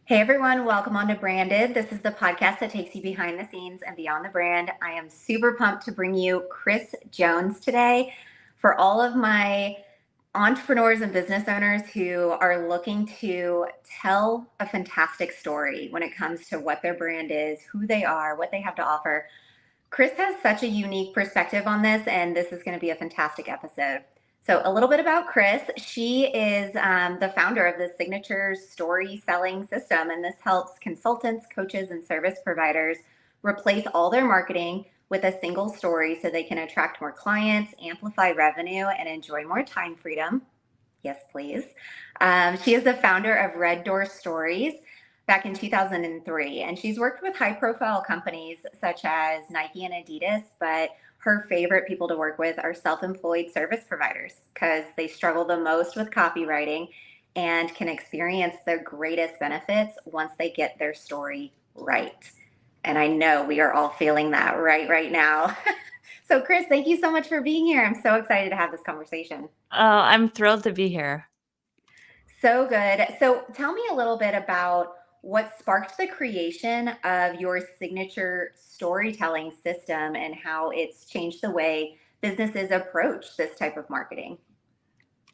Hey everyone, welcome on to Branded. This is the podcast that takes you behind the scenes and beyond the brand. I am super pumped to bring you Kris Jones today. For all of my entrepreneurs and business owners who are looking to tell a fantastic story when it comes to what their brand is, who they are, what they have to offer, Kris has such a unique perspective on this, and this is going to be a fantastic episode. So, a little bit about Kris. She is the founder of the Signature Story Selling System, and this helps consultants, coaches, and service providers replace all their marketing with a single story so they can attract more clients, amplify revenue, and enjoy more time freedom. Yes, please. She is the founder of Red Door Stories back in 2003, and she's worked with high profile companies such as Nike and Adidas, but her favorite people to work with are self employed service providers because they struggle the most with copywriting and can experience the greatest benefits once they get their story right. And I know we are all feeling that right now. So, Kris, thank you so much for being here. I'm so excited to have this conversation. Oh, I'm thrilled to be here. So good. So tell me a little bit about what sparked the creation of your signature storytelling system and how it's changed the way businesses approach this type of marketing.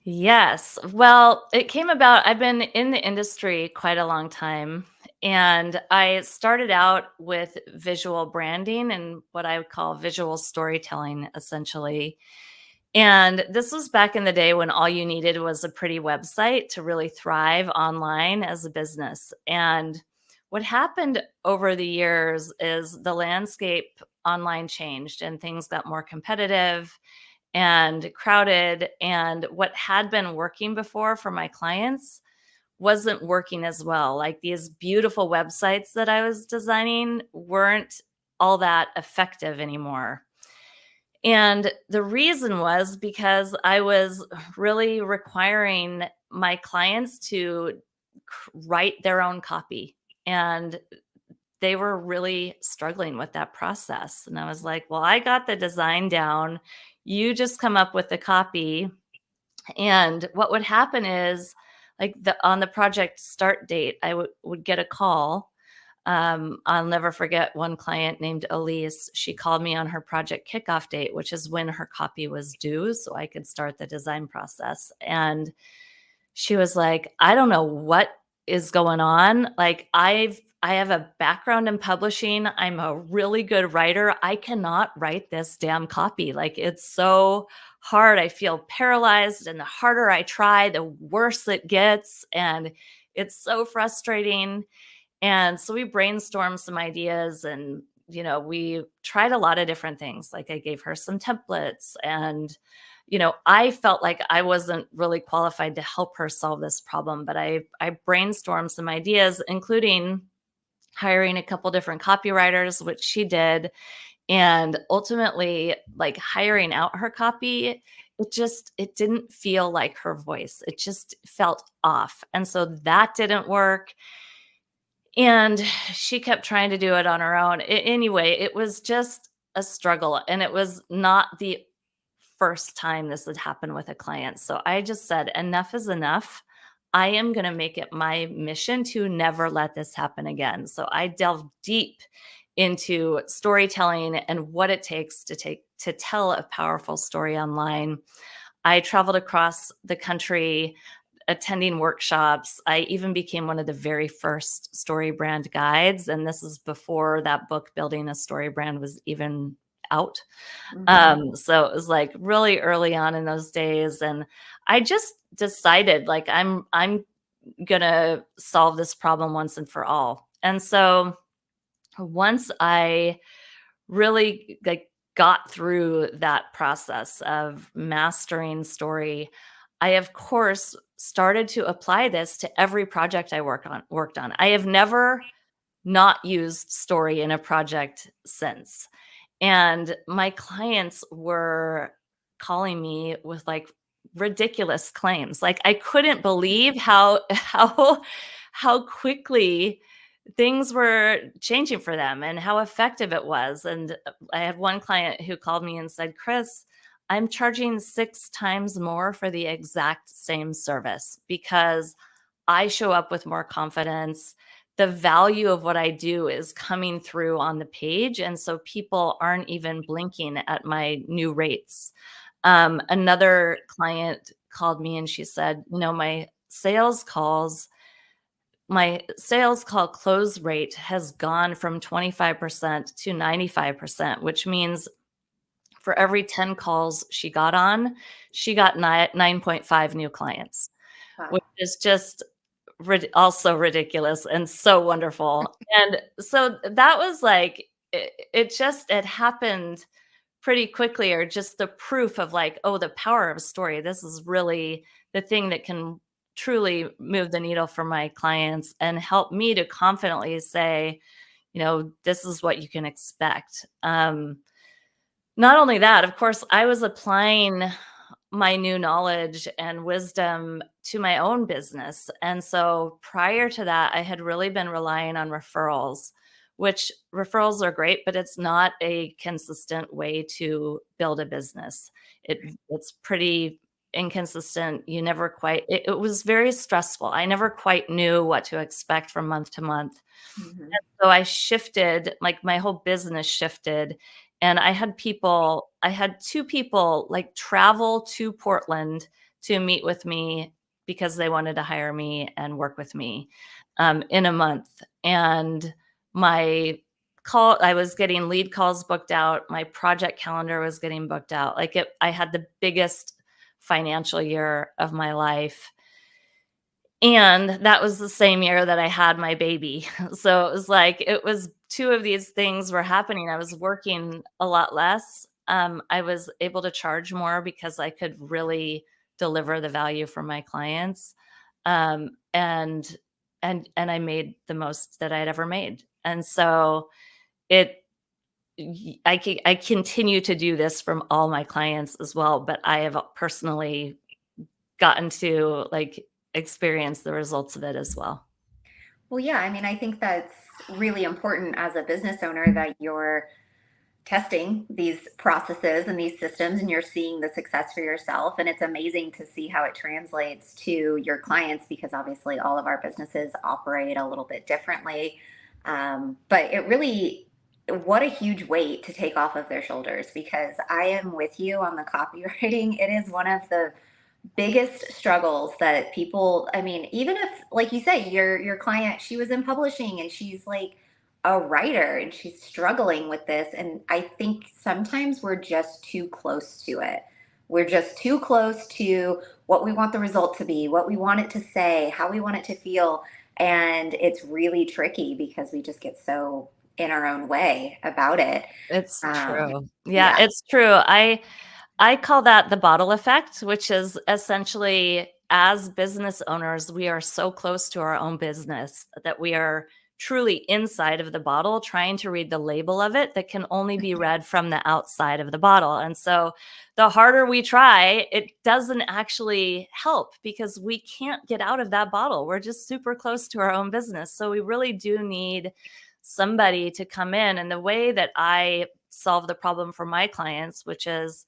Yes. Well, it came about, I've been in the industry quite a long time. And I started out with visual branding and what I would call visual storytelling, essentially. And this was back in the day when all you needed was a pretty website to really thrive online as a business. And what happened over the years is the landscape online changed and things got more competitive and crowded. And what had been working before for my clients wasn't working as well. Like these beautiful websites that I was designing weren't all that effective anymore. And the reason was because I was really requiring my clients to write their own copy. And they were really struggling with that process. And I was like, well, I got the design down. You just come up with the copy. And what would happen is, like on the project start date, I would get a call. I'll never forget one client named Elise. She called me on her project kickoff date, which is when her copy was due, so I could start the design process. And she was like, I don't know what is going on. Like I have a background in publishing. I'm a really good writer. I cannot write this damn copy. Like it's so hard. I feel paralyzed, and the harder I try, the worse it gets. And it's so frustrating. And so we brainstormed some ideas, and we tried a lot of different things. Like I gave her some templates, and I felt like I wasn't really qualified to help her solve this problem, but I brainstormed some ideas, including hiring a couple different copywriters, which she did, and ultimately like hiring out her copy. It didn't feel like her voice. It just felt off. And so that didn't work. And she kept trying to do it on her own. Anyway, it was just a struggle, and it was not the first time this had happened with a client. So I just said, enough is enough. I am going to make it my mission to never let this happen again. So I delved deep into storytelling and what it takes to tell a powerful story online. I traveled across the country attending workshops. I even became one of the very first StoryBrand guides. And this is before that book, Building a Story Brand, was even out. So it was like really early on in those days. And I just decided like, I'm gonna solve this problem once and for all. And so once I really like got through that process of mastering story, I of course started to apply this to every project I worked on. I have never not used story in a project since. And my clients were calling me with like ridiculous claims. Like I couldn't believe how quickly things were changing for them and how effective it was. And I had one client who called me and said, Kris, I'm charging 6 times more for the exact same service because I show up with more confidence. the value of what I do is coming through on the page. And so people aren't even blinking at my new rates. Another client called me and she said, my sales call close rate has gone from 25% to 95%, which means for every 10 calls she got on, she got 9.5 new clients, Wow. which is just also ridiculous and so wonderful. And so that was like, it happened pretty quickly, or just the proof of like, oh, the power of a story. This is really the thing that can truly move the needle for my clients and help me to confidently say, this is what you can expect. Not only that, of course, I was applying my new knowledge and wisdom to my own business. And so prior to that, I had really been relying on referrals, which referrals are great, but it's not a consistent way to build a business. It's pretty inconsistent. You never quite, it was very stressful. I never quite knew what to expect from month to month. Mhm. So I shifted, like my whole business shifted. And I had two people like travel to Portland to meet with me because they wanted to hire me and work with me in a month. And I was getting lead calls booked out. My project calendar was getting booked out. I had the biggest financial year of my life. And that was the same year that I had my baby. So it was two of these things were happening. I was working a lot less. I was able to charge more because I could really deliver the value for my clients. And I made the most that I'd ever made. And so it I continue to do this from all my clients as well, but I have personally gotten to experience the results of it as well. Well, yeah, I mean, I think that's really important as a business owner that you're testing these processes and these systems and you're seeing the success for yourself. And it's amazing to see how it translates to your clients because obviously all of our businesses operate a little bit differently. But it really, what a huge weight to take off of their shoulders because I am with you on the copywriting. It is one of the biggest struggles that people, I mean, even if like you say your client, she was in publishing and she's like a writer and she's struggling with this, and I think sometimes we're just too close to it. We're just too close to what we want the result to be, what we want it to say, how we want it to feel, and it's really tricky because we just get so in our own way about it. It's um true. Yeah, yeah. it's true. I call that the bottle effect, which is essentially as business owners, we are so close to our own business that we are truly inside of the bottle trying to read the label of it that can only be read from the outside of the bottle. And so the harder we try, it doesn't actually help because we can't get out of that bottle. We're just super close to our own business. So we really do need somebody to come in. And the way that I solve the problem for my clients, which is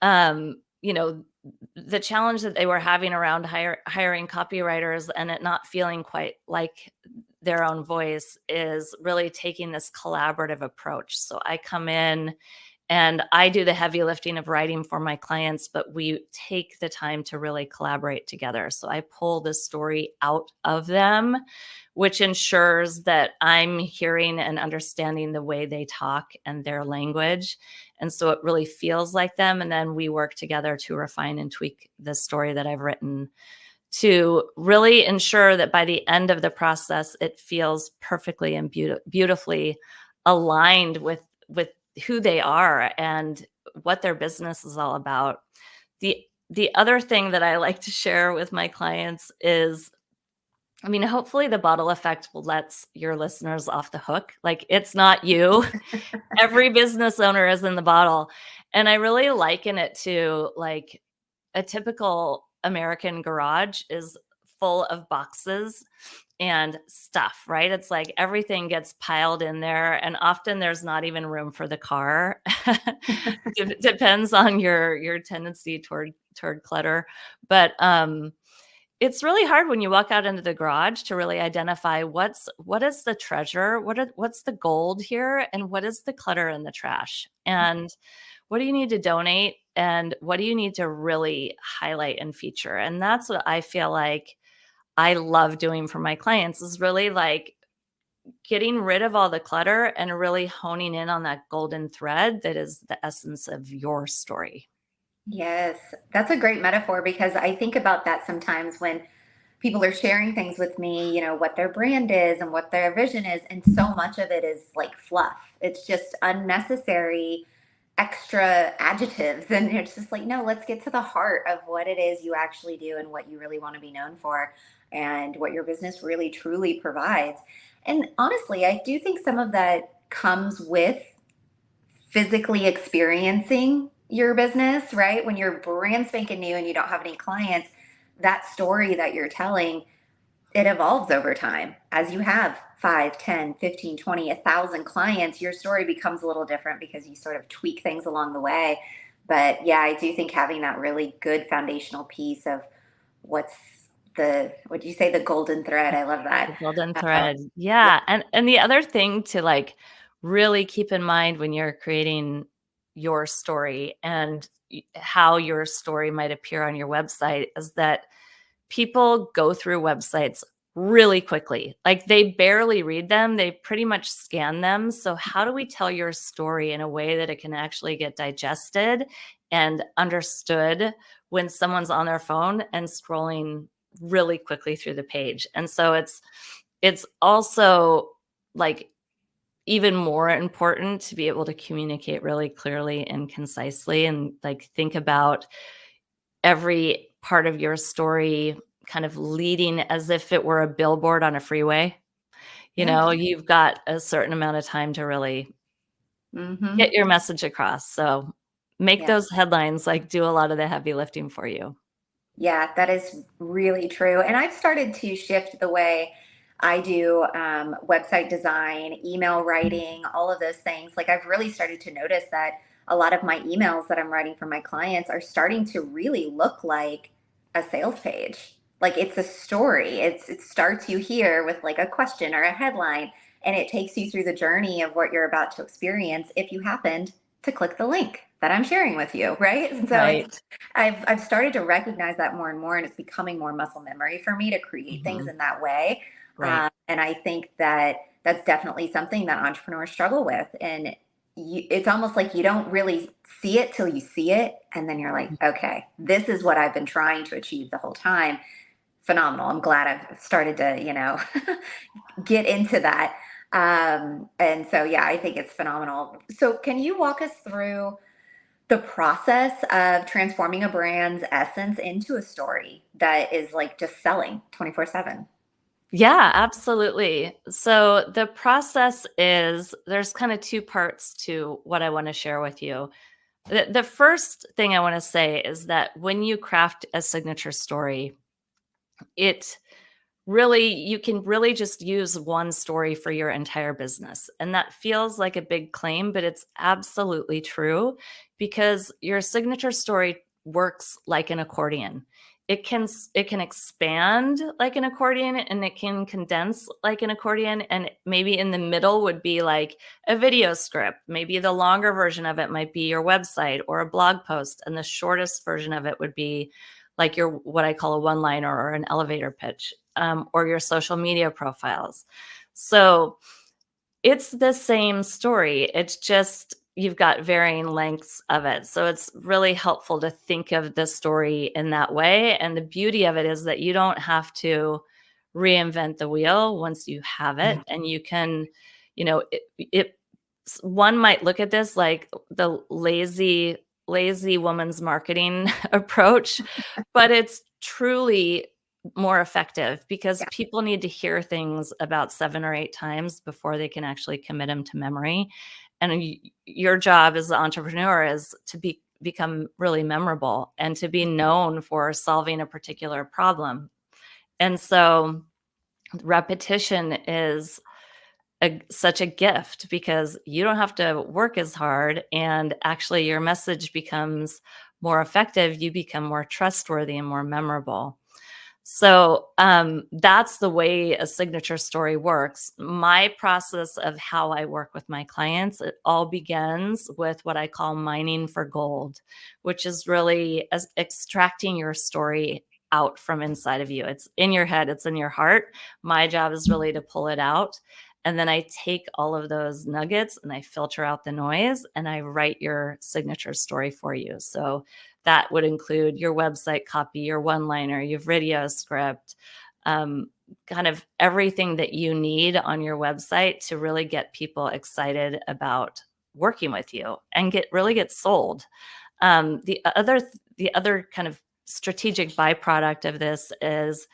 um, you know, the challenge that they were having around hiring copywriters and it not feeling quite like their own voice, is really taking this collaborative approach. So I come in and I do the heavy lifting of writing for my clients, but we take the time to really collaborate together. So I pull the story out of them, which ensures that I'm hearing and understanding the way they talk and their language. And so it really feels like them. And then we work together to refine and tweak the story that I've written to really ensure that by the end of the process, it feels perfectly and beautifully aligned with who they are and what their business is all about. The other thing that I like to share with my clients is, I mean, hopefully the bottle effect will let your listeners off the hook. Like, it's not you. Every business owner is in the bottle. And I really liken it to like a typical American garage is full of boxes and stuff, right? It's like everything gets piled in there, and often there's not even room for the car. Depends on your tendency toward clutter. But it's really hard when you walk out into the garage to really identify what is the treasure, what's the gold here, and what is the clutter in the trash, and what do you need to donate, and what do you need to really highlight and feature. And that's what I feel like I love doing for my clients, is really like getting rid of all the clutter and really honing in on that golden thread that is the essence of your story. Yes, that's a great metaphor because I think about that sometimes when people are sharing things with me, what their brand is and what their vision is. And so much of it is like fluff. It's just unnecessary extra adjectives. And it's just like, no, let's get to the heart of what it is you actually do and what you really want to be known for and what your business really truly provides. And honestly, I do think some of that comes with physically experiencing your business, right? When you're brand spanking new and you don't have any clients, that story that you're telling, it evolves over time. As you have 5, 10, 15, 20, 1,000 clients, your story becomes a little different because you sort of tweak things along the way. But yeah, I do think having that really good foundational piece of what's would you say, the golden thread? I love that. The golden Uh, thread. yeah. Yeah, and the other thing to, like, really keep in mind when you're creating your story and how your story might appear on your website is that people go through websites really quickly. Like, they barely read them, they pretty much scan them. So how do we tell your story in a way that it can actually get digested and understood when someone's on their phone and scrolling really quickly through the page? And so it's also, like, even more important to be able to communicate really clearly and concisely, and, like, think about every part of your story kind of leading as if it were a billboard on a freeway. Yeah. You've got a certain amount of time to really Hmm. get your message across. So make Yeah. those headlines, like, do a lot of the heavy lifting for you. Yeah, that is really true. And I've started to shift the way I do website design, email writing, all of those things. Like, I've really started to notice that a lot of my emails that I'm writing for my clients are starting to really look like a sales page. Like, it's a story. It starts you here with like a question or a headline, and it takes you through the journey of what you're about to experience if you happened to click the link that I'm sharing with you, right? And so it's Right. I've started to recognize that more and more, and it's becoming more muscle memory for me to create things Mhm. in that way. Right. And I think that that's definitely something that entrepreneurs struggle with. And it's almost like you don't really see it till you see it, and then you're like, okay, this is what I've been trying to achieve the whole time. Phenomenal. I'm glad I've started to, get into that. And so, yeah, I think it's phenomenal. So, can you walk us through the process of transforming a brand's essence into a story that is like just selling 24/7? Yeah, absolutely. So the process is, there's kind of two parts to what I want to share with you. The first thing I want to say is that when you craft a signature story, it really, you can really just use one story for your entire business. And that feels like a big claim, but it's absolutely true, because your signature story works like an accordion. It can expand like an accordion, and it can condense like an accordion, and maybe in the middle would be like a video script. Maybe the longer version of it might be your website or a blog post, and the shortest version of it would be like your, what I call a one-liner or an elevator pitch, or your social media profiles. So it's the same story. It's just you've got varying lengths of it. So it's really helpful to think of the story in that way. And the beauty of it is that you don't have to reinvent the wheel once you have it. And you can, one might look at this like the lazy woman's marketing approach, but it's truly more effective, because Yeah. people need to hear things about 7 or 8 times before they can actually commit them to memory. And your job as the entrepreneur is to become really memorable and to be known for solving a particular problem. And so repetition is such a gift, because you don't have to work as hard, and actually your message becomes more effective. You become more trustworthy and more memorable. So that's the way a signature story works. My process of how I work with my clients, it all begins with what I call mining for gold, which is really extracting your story out from inside of you. It's in your head, it's in your heart. My job is really to pull it out. And then I take all of those nuggets and I filter out the noise and I write your signature story for you. So that would include your website copy, your one-liner, your video script, kind of everything that you need on your website to really get people excited about working with you and get sold. The other kind of strategic byproduct of this is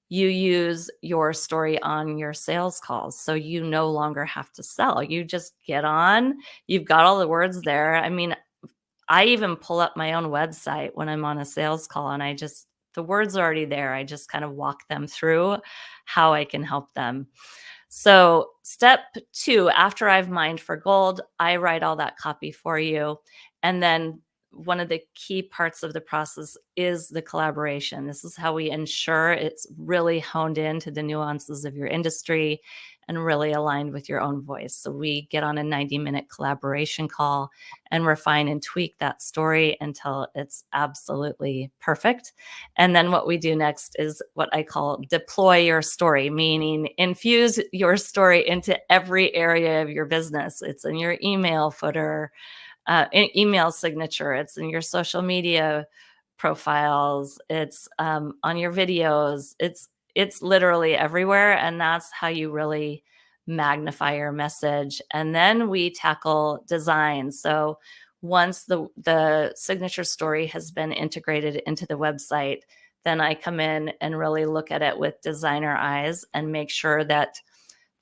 you use your story on your sales calls. So you no longer have to sell. You just get on, you've got all the words there. I mean, I even pull up my own website when I'm on a sales call and the words are already there. I just kind of walk them through how I can help them. So, step 2, after I've mined for gold, I write all that copy for you. And then one of the key parts of the process is the collaboration. This is how we ensure it's really honed into the nuances of your industry and really aligned with your own voice. So, we get on a 90-minute collaboration call and refine and tweak that story until it's absolutely perfect. And then what we do next is what I call deploy your story, meaning infuse your story into every area of your business. It's in your email footer, email signature, it's in your social media profiles, it's on your videos, it's literally everywhere. And that's how you really magnify your message. And then we tackle design. So once the signature story has been integrated into the website, then I come in and really look at it with designer eyes and make sure that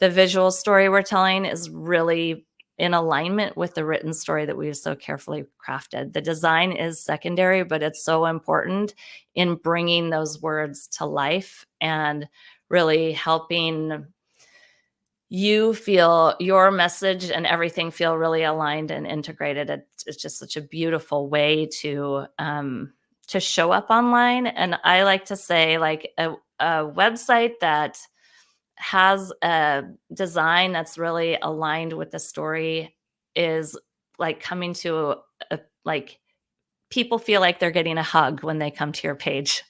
the visual story we're telling is really in alignment with the written story that we've so carefully crafted. The design is secondary, but it's so important in bringing those words to life and really helping you feel your message and everything feel really aligned and integrated. It's just such a beautiful way to show up online. And I like to say, like a website that has a design that's really aligned with the story is like coming to like people feel like they're getting a hug when they come to your page.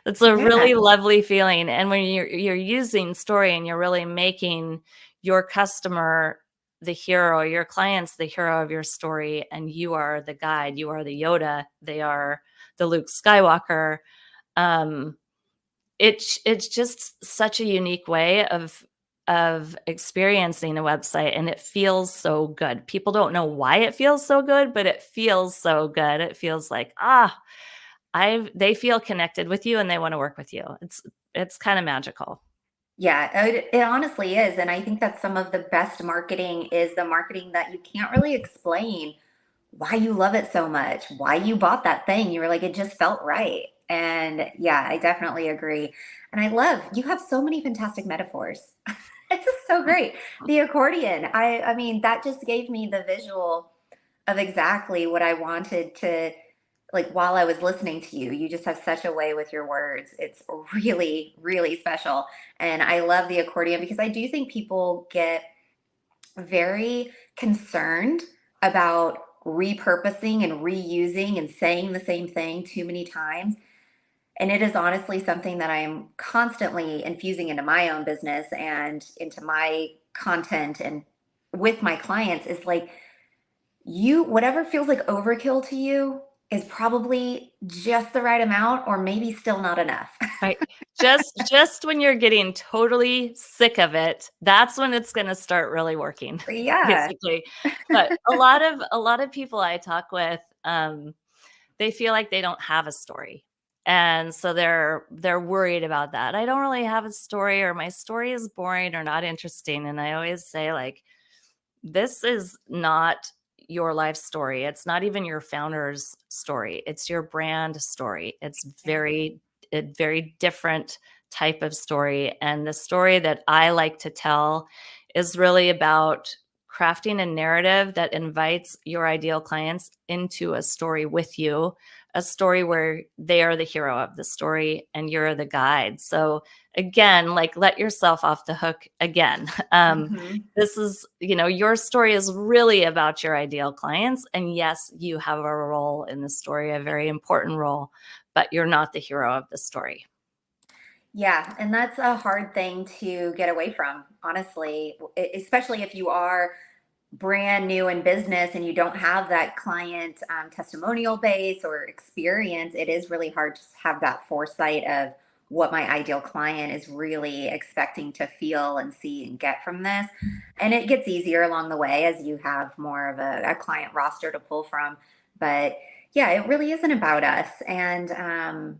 It's a Yeah. really lovely feeling. And when you're using story and you're really making your customer the hero, your clients the hero of your story, and you are the guide, you are the Yoda, they are the Luke Skywalker. Um, it's just such a unique way of experiencing a website, and it feels so good. People don't know why it feels so good, but it feels so good. It feels like, they feel connected with you and they want to work with you. It's kind of magical. Yeah, it honestly is. And I think that some of the best marketing is the marketing that you can't really explain why you love it so much, why you bought that thing. You were like, it just felt right. And yeah, I definitely agree. And I love you have so many fantastic metaphors. It's just so great. The accordion. I mean, that just gave me the visual of exactly what I wanted to like while I was listening to you. You just have such a way with your words. It's really, really special. And I love the accordion because I do think people get very concerned about repurposing and reusing and saying the same thing too many times. And it is honestly something that I'm constantly infusing into my own business and into my content and with my clients is like whatever feels like overkill to you is probably just the right amount or maybe still not enough. Right. Just when you're getting totally sick of it, that's when it's gonna start really working, Yeah. basically. But a lot of people I talk with, they feel like they don't have a story. And so they're worried about that. I don't really have a story, or my story is boring or not interesting. And I always say, like, this is not your life story. It's not even your founder's story. It's your brand story. It's a very different type of story. And the story that I like to tell is really about crafting a narrative that invites your ideal clients into a story with you a story where they are the hero of the story and you're the guide. So again, like, let yourself off the hook again. Mhm. This is, your story is really about your ideal clients. And yes, you have a role in the story, a very important role, but you're not the hero of the story. Yeah, and that's a hard thing to get away from, honestly, especially if you are brand new in business and you don't have that client testimonial base or experience. It is really hard to have that foresight of what my ideal client is really expecting to feel and see and get from this. And it gets easier along the way as you have more of a client roster to pull from. But yeah, it really isn't about us. And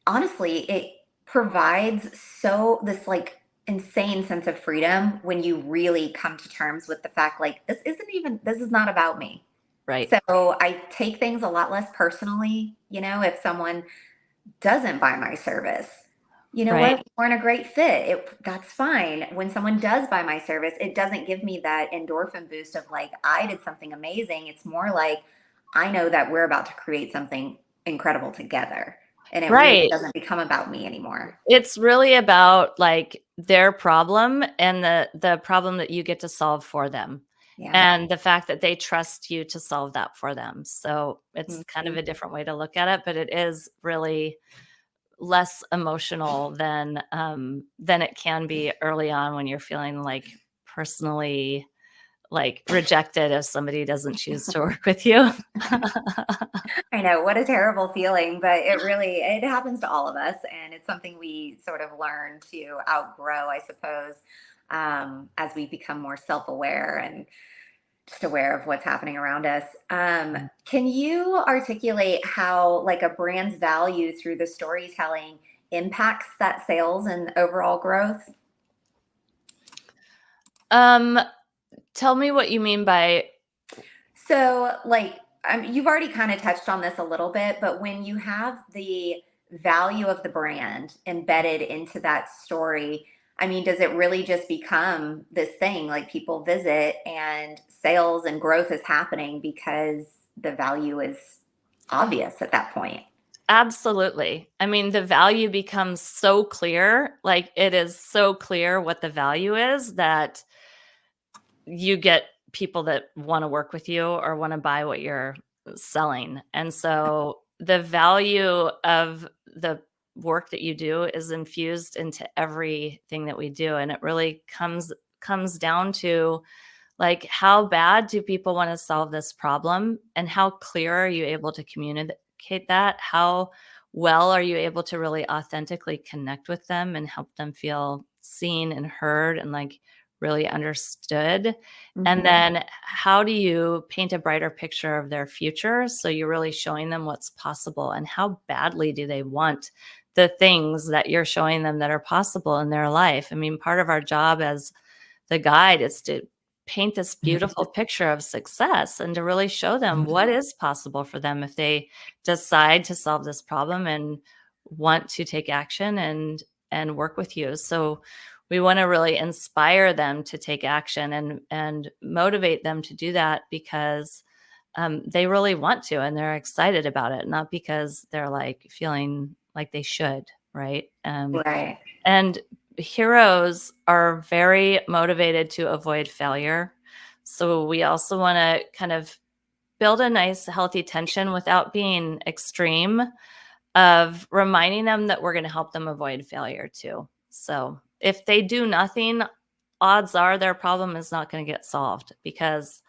honestly, it provides so this like insane sense of freedom when you really come to terms with the fact like this is not about me. Right. So I take things a lot less personally, if someone doesn't buy my service. You know Right. what? We weren't a great fit. That's fine. When someone does buy my service, it doesn't give me that endorphin boost of like I did something amazing. It's more like I know that we're about to create something incredible together. And it really Right. doesn't become about me anymore. It's really about like their problem and the problem that you get to solve for them. Yeah. And the fact that they trust you to solve that for them. So it's kind of Mhm. a different way to look at it, but it is really less emotional than it can be early on when you're feeling like personally like rejected if somebody doesn't choose to work with you. I know, what a terrible feeling, but it happens to all of us, and it's something we sort of learn to outgrow, I suppose, as we become more self-aware and just aware of what's happening around us. Can you articulate how like a brand's value through the storytelling impacts that sales and overall growth? Um, Tell me what you mean by So, like, you've already kind of touched on this a little bit, but when you have the value of the brand embedded into that story, I mean, does it really just become this thing like people visit and sales and growth is happening because the value is obvious at that point? absolutely. I mean, the value becomes so clear, like it is so clear what the value is that you get people that want to work with you or want to buy what you're selling. And so the value of the work that you do is infused into everything that we do, and it really comes down to like, how bad do people want to solve this problem and how clear are you able to communicate that? How well are you able to really authentically connect with them and help them feel seen and heard and like really understood? And Mhm. then how do you paint a brighter picture of their future? So you're really showing them what's possible and how badly do they want the things that you're showing them that are possible in their life. I mean, part of our job as the guide is to paint this beautiful picture of success and to really show them what is possible for them if they decide to solve this problem and want to take action and work with you. So we want to really inspire them to take action and motivate them to do that because they really want to and they're excited about it, not because they're like feeling like they should, right? Right. And heroes are very motivated to avoid failure. So we also want to kind of build a nice, healthy tension without being extreme of reminding them that we're going to help them avoid failure too. So if they do nothing, odds are their problem is not going to get solved because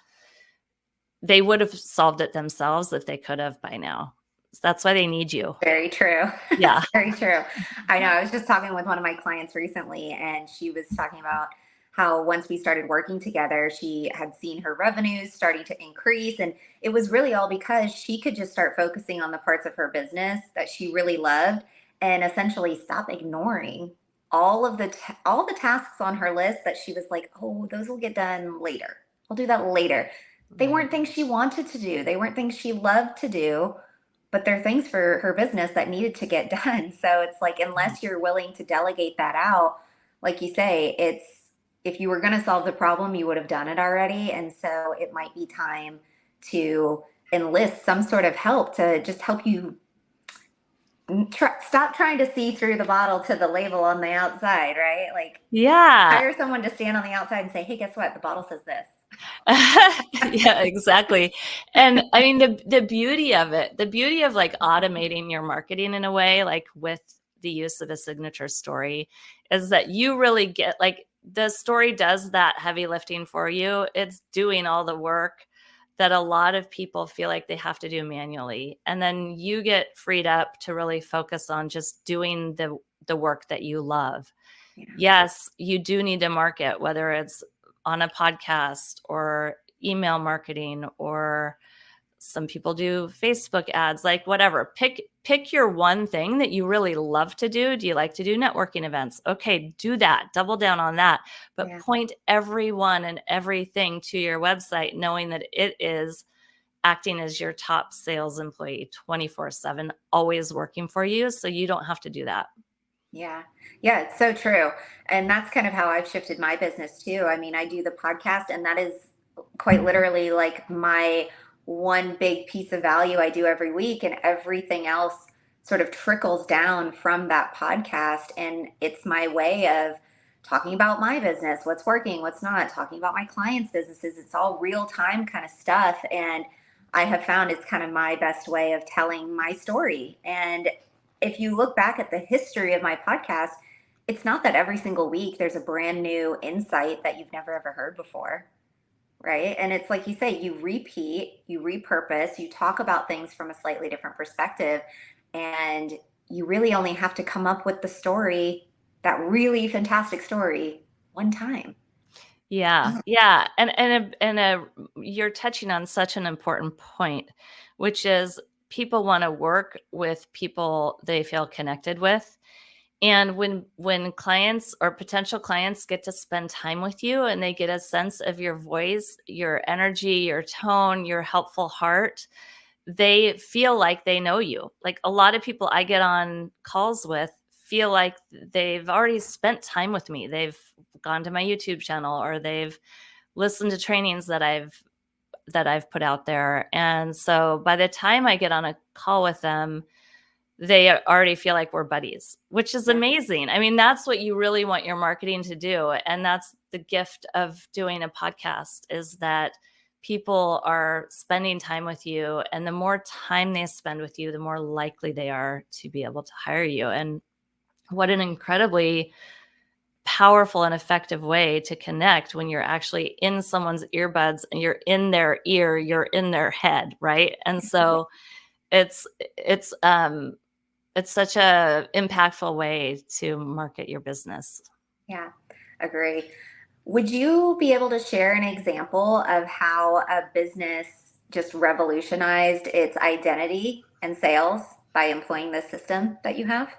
they would have solved it themselves if they could have by now. So that's why they need you. Very true. Yeah. Very true. I know. I was just talking with one of my clients recently, and she was talking about how once we started working together, she had seen her revenues starting to increase. And it was really all because she could just start focusing on the parts of her business that she really loved and essentially stop ignoring all the tasks on her list that she was like, oh, those will get done later. I'll do that later. They weren't things she wanted to do, they weren't things she loved to do, but they're things for her business that needed to get done. So it's like, unless you're willing to delegate that out, like you say, it's if you were going to solve the problem, you would have done it already. And so it might be time to enlist some sort of help to just help you stop trying to see through the bottle to the label on the outside, right? Like Yeah. hire someone to stand on the outside and say, hey, guess what? The bottle says this. Yeah, exactly. And I mean, the beauty of it, the beauty of like automating your marketing in a way, like with the use of a signature story, is that you really get like the story does that heavy lifting for you. It's doing all the work that a lot of people feel like they have to do manually. And then you get freed up to really focus on just doing the work that you love. Yeah. Yes, you do need to market, whether it's on a podcast or email marketing, or some people do Facebook ads, like whatever. Pick your one thing that you really love to do. Do you like to do networking events? Okay, do that. Double down on that. But Yeah. point everyone and everything to your website, knowing that it is acting as your top sales employee 24/7, always working for you. So you don't have to do that. Yeah. Yeah, it's so true. And that's kind of how I've shifted my business too. I mean, I do the podcast, and that is quite literally like my one big piece of value I do every week, and everything else sort of trickles down from that podcast. And it's my way of talking about my business, what's working, what's not, talking about my clients' businesses. It's all real time kind of stuff. And I have found it's kind of my best way of telling my story. And if you look back at the history of my podcast, it's not that every single week there's a brand new insight that you've never ever heard before, right? And it's like you say, you repeat, you repurpose, you talk about things from a slightly different perspective, and you really only have to come up with the story, that really fantastic story, one time. Yeah, yeah, and you're touching on such an important point, which is people want to work with people they feel connected with. And when clients or potential clients get to spend time with you and they get a sense of your voice, your energy, your tone, your helpful heart, they feel like they know you. Like a lot of people I get on calls with feel like they've already spent time with me. They've gone to my YouTube channel, or they've listened to trainings that I've put out there. And so by the time I get on a call with them, they already feel like we're buddies, which is Yeah. amazing. I mean, that's what you really want your marketing to do. And that's the gift of doing a podcast, is that people are spending time with you. And the more time they spend with you, the more likely they are to be able to hire you. And what an incredibly powerful and effective way to connect when you're actually in someone's earbuds and you're in their ear, you're in their head, right? And so it's it's um it's such a impactful way to market your business. Yeah, agree. Would you be able to share an example of how a business just revolutionized its identity and sales by employing this system that you have?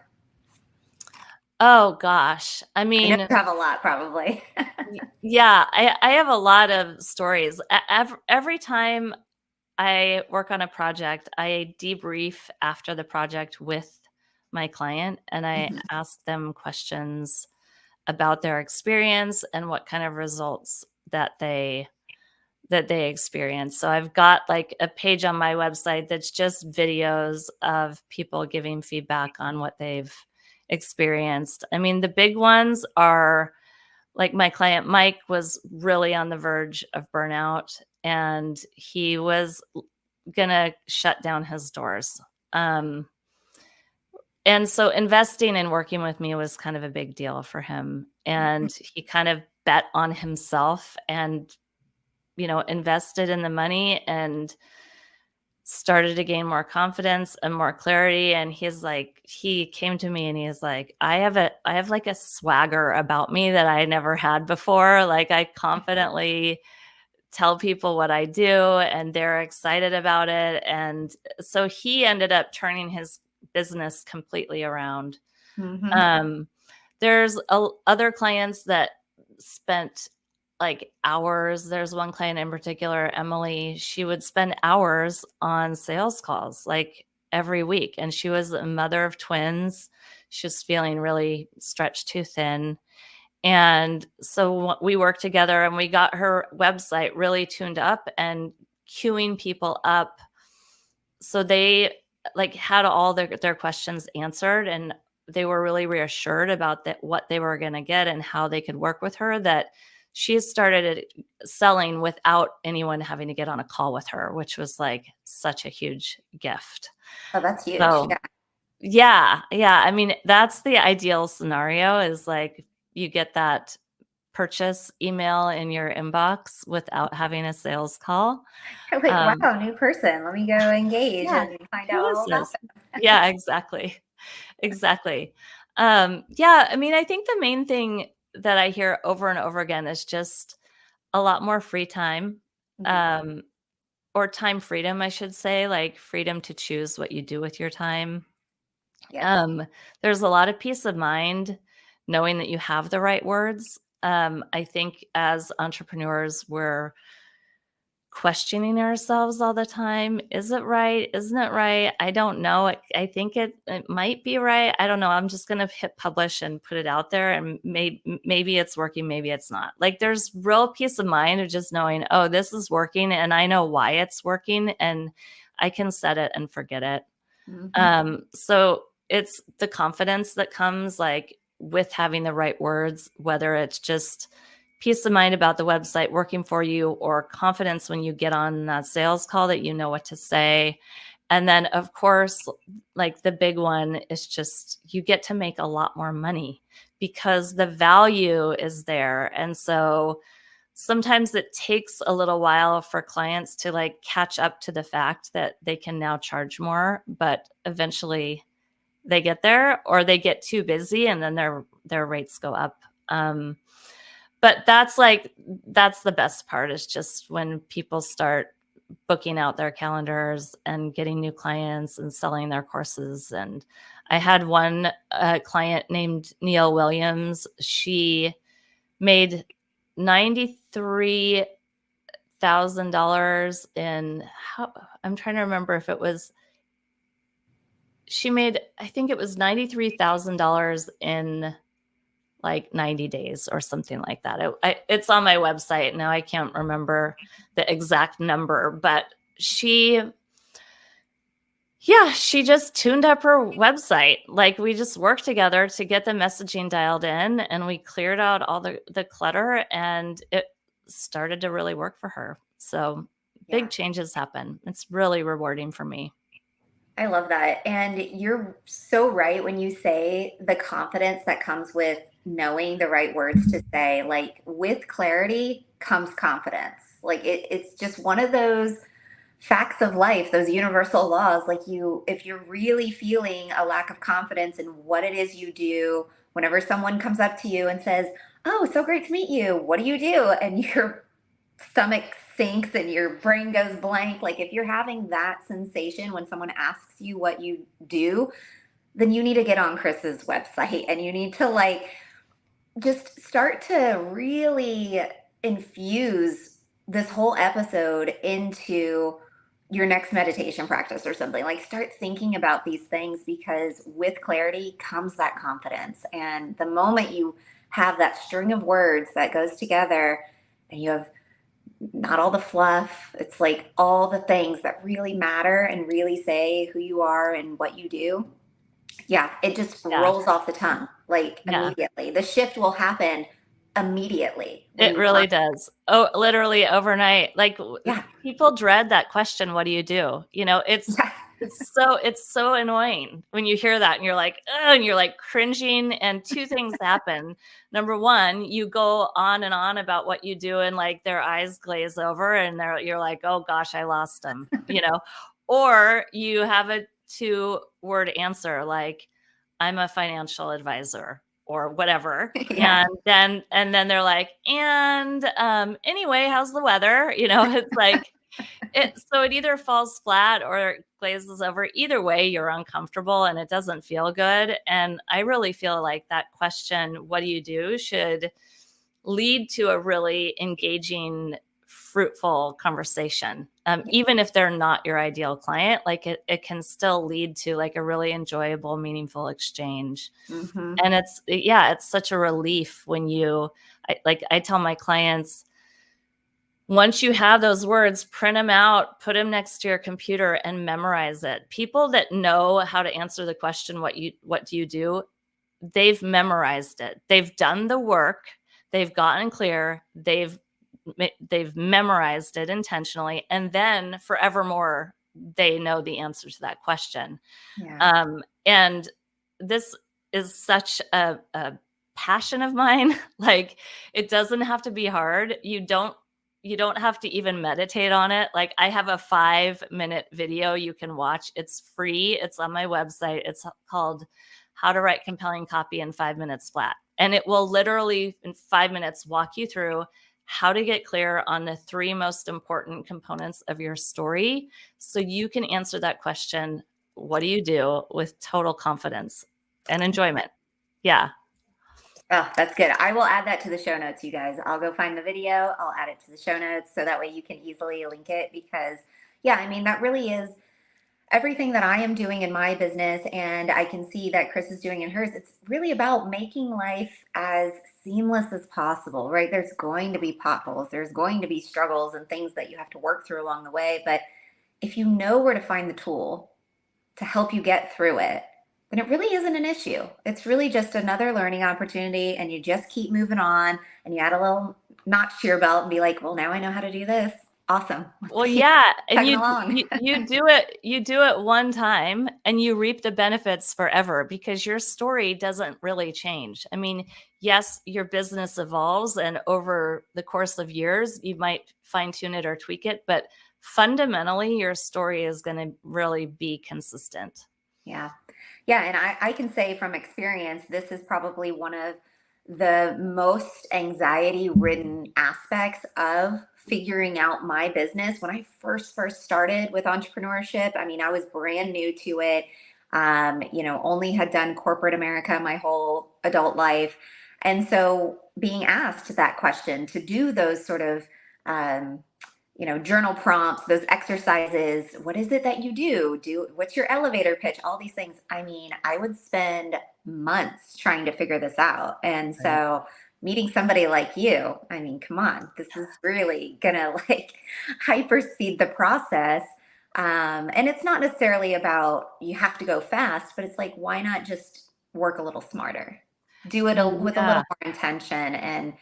Oh gosh. I I know mean, you have a lot, probably. yeah, I have a lot of stories. Every time I work on a project, I debrief after the project with my client, and I Mhm. ask them questions about their experience and what kind of results that they experience. So I've got like a page on my website that's just videos of people giving feedback on what they've experienced. I mean, the big ones are like my client Mike was really on the verge of burnout, and he was gonna shut down his doors. Um, and so investing and working with me was kind of a big deal for him. And he kind of bet on himself and, invested in the money and started to gain more confidence and more clarity. And he came to me and he's like, I have like a swagger about me that I never had before. Like I confidently tell people what I do and they're excited about it. And so he ended up turning his business completely around. Mhm. Um, there's other clients that spent like hours. There's one client in particular, Emily, she would spend hours on sales calls like every week. And she was a mother of twins. She was feeling really stretched too thin. And so we worked together and we got her website really tuned up and queuing people up so they like had all their questions answered, and they were really reassured about that, what they were going to get and how they could work with her, that she started selling without anyone having to get on a call with her, which was like such a huge gift. Oh, that's huge. So yeah. I mean, that's the ideal scenario, is like you get that purchase email in your inbox without having a sales call. Like, wow, new person. Let me go engage Yeah, and find who out is all about this? them. Yeah, exactly. Exactly. Yeah, I mean, I think the main thing that I hear over and over again is just a lot more free time, Mhm. um, or time freedom, I should say, like freedom to choose what you do with your time. Yes. Um, there's a lot of peace of mind knowing that you have the right words. I think as entrepreneurs, we're questioning ourselves all the time. Is it right? Isn't it right? I don't know. I think it might be right. I don't know. I'm just going to hit publish and put it out there, and maybe it's working, maybe it's not. Like, there's real peace of mind of just knowing, oh, this is working and I know why it's working, and I can set it and forget it. Mhm. So it's the confidence that comes like with having the right words, whether it's just peace of mind about the website working for you, or confidence when you get on that sales call that you know what to say. And then, of course, like the big one is just you get to make a lot more money because the value is there. And so sometimes it takes a little while for clients to like catch up to the fact that they can now charge more, but eventually they get there, or they get too busy and then their rates go up. But that's the best part, is just when people start booking out their calendars and getting new clients and selling their courses. And I had one client named Neil Williams. She made $93,000 in I'm trying to remember if it was, she made, I think it was $93,000 in like 90 days or something like that. It's on my website now. I can't remember the exact number, but she just tuned up her website. Like, we just worked together to get the messaging dialed in, and we cleared out all the clutter, and it started to really work for her. So Yeah. big changes happen. It's really rewarding for me. I love that. And you're so right when you say the confidence that comes with knowing the right words to say. Like, with clarity comes confidence. Like, it's just one of those facts of life, those universal laws. Like, if you're really feeling a lack of confidence in what it is you do, whenever someone comes up to you and says, "Oh, so great to meet you. What do you do?" And your stomach sinks and your brain goes blank. Like, if you're having that sensation when someone asks you what you do, then you need to get on Kris's website and you need to like just start to really infuse this whole episode into your next meditation practice or something. Like, start thinking about these things, because with clarity comes that confidence. And the moment you have that string of words that goes together, and you have not all the fluff, it's like all the things that really matter and really say who you are and what you do. Yeah, it just Yeah. rolls off the tongue like Yeah. immediately. The shift will happen immediately when It you really find. does. Oh, literally overnight. Like, Yeah. people dread that question, what do you do? Yeah. It's so annoying when you hear that and you're like, "Ugh," and you're like cringing, and two things happen. Number one, you go on and on about what you do, and like their eyes glaze over, and you're like, "Oh gosh, I lost them." Or you have a two-word answer like, "I'm a financial advisor," or whatever. Yeah. And then they're like, and anyway, how's the weather? It's like it either falls flat or it glazes over. Either way, you're uncomfortable and it doesn't feel good. And I really feel like that question, what do you do, should lead to a really engaging, fruitful conversation. Even if they're not your ideal client, like it can still lead to like a really enjoyable, meaningful exchange. Hmm. And it's such a relief when I tell my clients, Once you have those words, print them out, put them next to your computer, and memorize it. People that know how to answer the question, what do you do? They've memorized it. They've done the work. They've gotten clear. They've memorized it intentionally, and then forevermore they know the answer to that question. Yeah. And this is such a passion of mine. Like, it doesn't have to be hard. You don't have to even meditate on it. Like, I have a 5-minute video you can watch. It's free. It's on my website. It's called How to Write Compelling Copy in 5 Minutes Flat. And it will literally in 5 minutes walk you through how to get clear on the 3 most important components of your story so you can answer that question, what do you do, with total confidence and enjoyment. Yeah. Oh, that's good. I will add that to the show notes, you guys. I'll go find the video. I'll add it to the show notes so that way you can easily link it because, yeah, I mean, that really is everything that I am doing in my business. And I can see that Kris is doing in hers. It's really about making life as seamless as possible, right? There's going to be potholes, there's going to be struggles and things that you have to work through along the way. But if you know where to find the tool to help you get through it, then it really isn't an issue. It's really just another learning opportunity, and you just keep moving on and you add a little notch to your belt and be like, well, now I know how to do this. Awesome. Let's Well, keep yeah, and chugging along. you do it one time and you reap the benefits forever because your story doesn't really change. I mean, yes, your business evolves, and over the course of years you might fine tune it or tweak it, but fundamentally your story is going to really be consistent. Yeah. Yeah. And I can say from experience, this is probably one of the most anxiety ridden aspects of figuring out my business. When I first started with entrepreneurship, I mean, I was brand new to it. Only had done corporate America my whole adult life. And so being asked that question to do those sort of um, journal prompts, those exercises. What is it that you do? What's your elevator pitch? All these things. I mean, I would spend months trying to figure this out. And Right. so meeting somebody like you, I mean, come on, this is really gonna like hyper speed the process. And it's not necessarily about you have to go fast, but it's like, why not just work a little smarter? Do it with a Yeah. little more intention and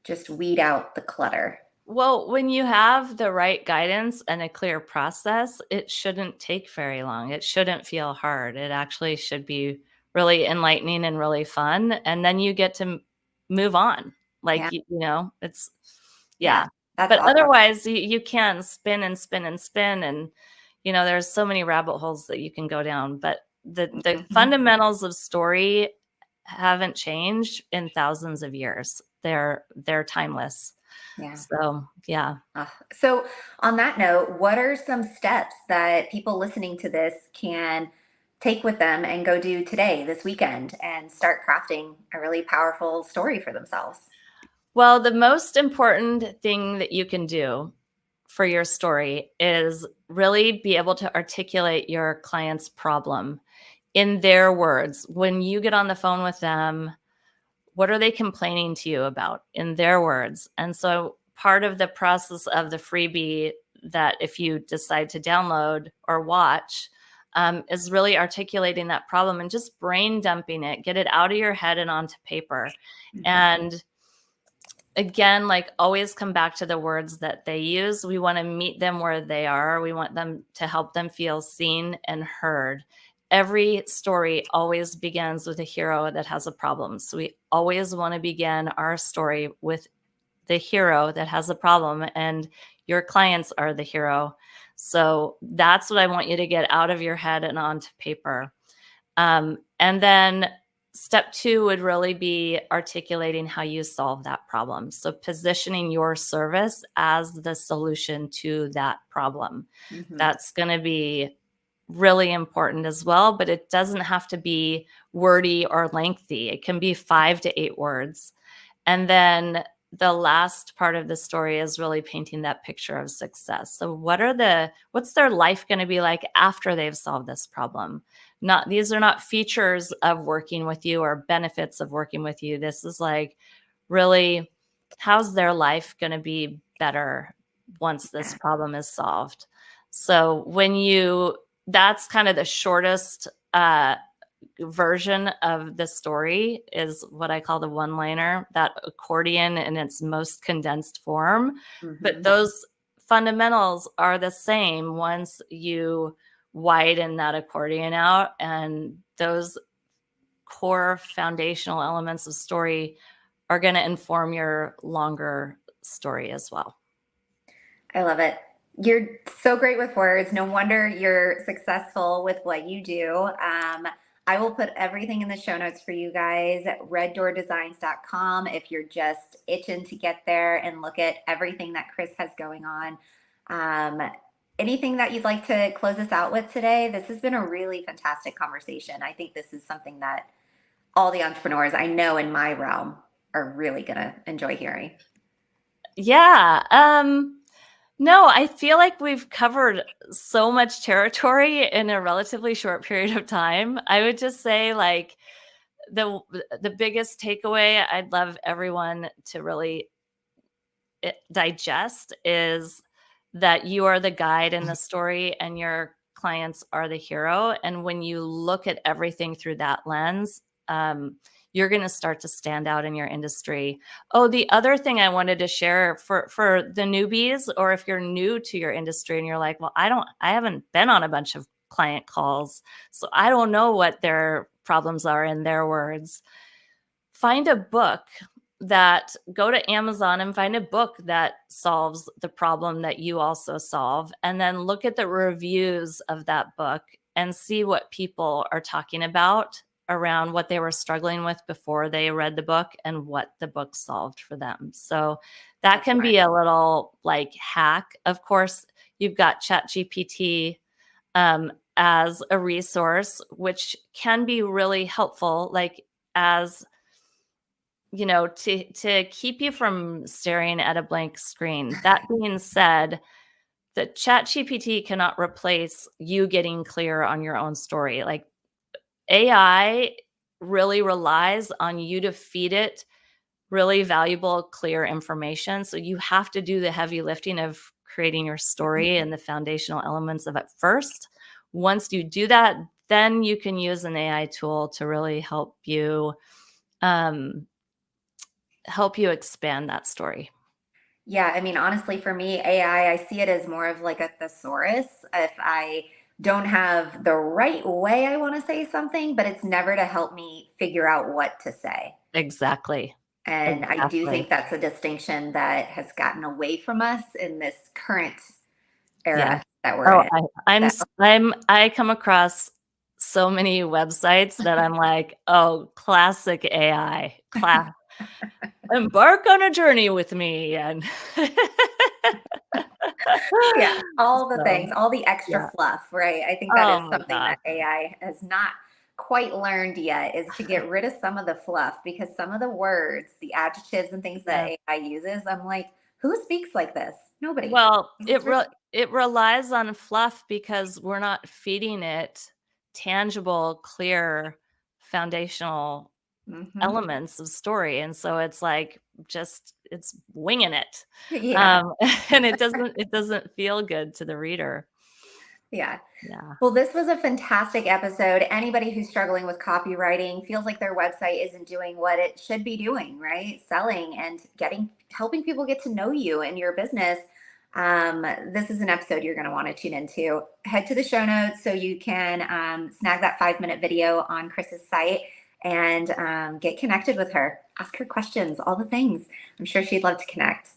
just weed out the clutter. Well, when you have the right guidance and a clear process, it shouldn't take very long. It shouldn't feel hard. It actually should be really enlightening and really fun. And then you get to move on. Yeah. Like, it's, Yeah. yeah. That's But awesome. otherwise, you can spin and spin and spin. And, there's so many rabbit holes that you can go down. But the Mhm. fundamentals of story haven't changed in thousands of years. They're timeless. Yeah. So, yeah. So, on that note, what are some steps that people listening to this can take with them and go do today, this weekend, and start crafting a really powerful story for themselves? Well, the most important thing that you can do for your story is really be able to articulate your client's problem in their words. When you get on the phone with them, what are they complaining to you about in their words? And so part of the process of the freebie that if you decide to download or watch is really articulating that problem and just brain dumping it, get it out of your head and onto paper. Mhm. And again, like, always come back to the words that they use. We want to meet them where they are. We want them to help them feel seen and heard. Every story always begins with a hero that has a problem. So we always want to begin our story with the hero that has a problem, and your clients are the hero. So that's what I want you to get out of your head and onto paper. And then step 2 would really be articulating how you solve that problem. So positioning your service as the solution to that problem. Mhm. That's going to be really important as well, but it doesn't have to be wordy or lengthy. It can be 5 to 8 words. And then the last part of the story is really painting that picture of success. So what's their life going to be like after they've solved this problem? These are not features of working with you or benefits of working with you. This is like, really, how's their life going to be better once this problem is solved. So that's kind of the shortest version of the story, is what I call the one-liner, that accordion in its most condensed form. But those fundamentals are the same once you widen that accordion out, and those core foundational elements of story are going to inform your longer story as well. I love it. You're so great with words. No wonder you're successful with what you do. I will put everything in the show notes for you guys at reddoordesigns.com if you're just itching to get there and look at everything that Kris has going on. Anything that you'd like to close us out with today? This has been a really fantastic conversation. I think this is something that all the entrepreneurs I know in my realm are really going to enjoy hearing. Yeah. No, I feel like we've covered so much territory in a relatively short period of time. I would just say, like, the biggest takeaway I'd love everyone to really digest is that you are the guide in the story and your clients are the hero. And when you look at everything through that lens, you're going to start to stand out in your industry. Oh, the other thing I wanted to share for the newbies, or if you're new to your industry and you're like, well, I haven't been on a bunch of client calls, so I don't know what their problems are in their words. Go to Amazon and find a book that solves the problem that you also solve, and then look at the reviews of that book and see what people are talking about around what they were struggling with before they read the book and what the book solved for them. So that can be a little like hack. Of course, you've got ChatGPT as a resource, which can be really helpful, like as you know, to keep you from staring at a blank screen. That being said, the ChatGPT cannot replace you getting clear on your own story. Like, AI really relies on you to feed it really valuable, clear information. So you have to do the heavy lifting of creating your story and the foundational elements of it first. Once you do that, then you can use an AI tool to really help you expand that story. Yeah, I mean, honestly, for me, AI, I see it as more of like a thesaurus. If I don't have the right way I want to say something, but it's never to help me figure out what to say. Exactly. And I do think that's a distinction that has gotten away from us in this current era that we're in. I come across so many websites that I'm like, oh, classic AI. Embark on a journey with me. And yeah, all the things, all the extra fluff, right? I think that is something that AI has not quite learned yet, is to get rid of some of the fluff, because some of the words, the adjectives and things that AI uses, I'm like, who speaks like this? Nobody. Well, it relies on fluff because we're not feeding it tangible, clear, foundational elements of story. And so it's like, it's winging it. And it doesn't feel good to the reader. Yeah. Well, this was a fantastic episode. Anybody who's struggling with copywriting, feels like their website isn't doing what it should be doing, right? Selling and helping people get to know you and your business. This is an episode you're going to want to tune into. Head to the show notes so you can snag that 5-minute video on Kris's site and get connected with her. Ask her questions, all the things. I'm sure she'd love to connect.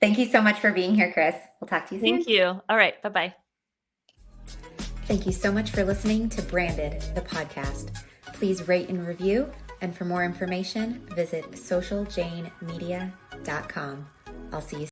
Thank you so much for being here, Kris. We'll talk to you soon. Thank you. All right. Bye-bye. Thank you so much for listening to Branded, the podcast. Please rate and review. And for more information, visit socialjanemedia.com. I'll see you soon.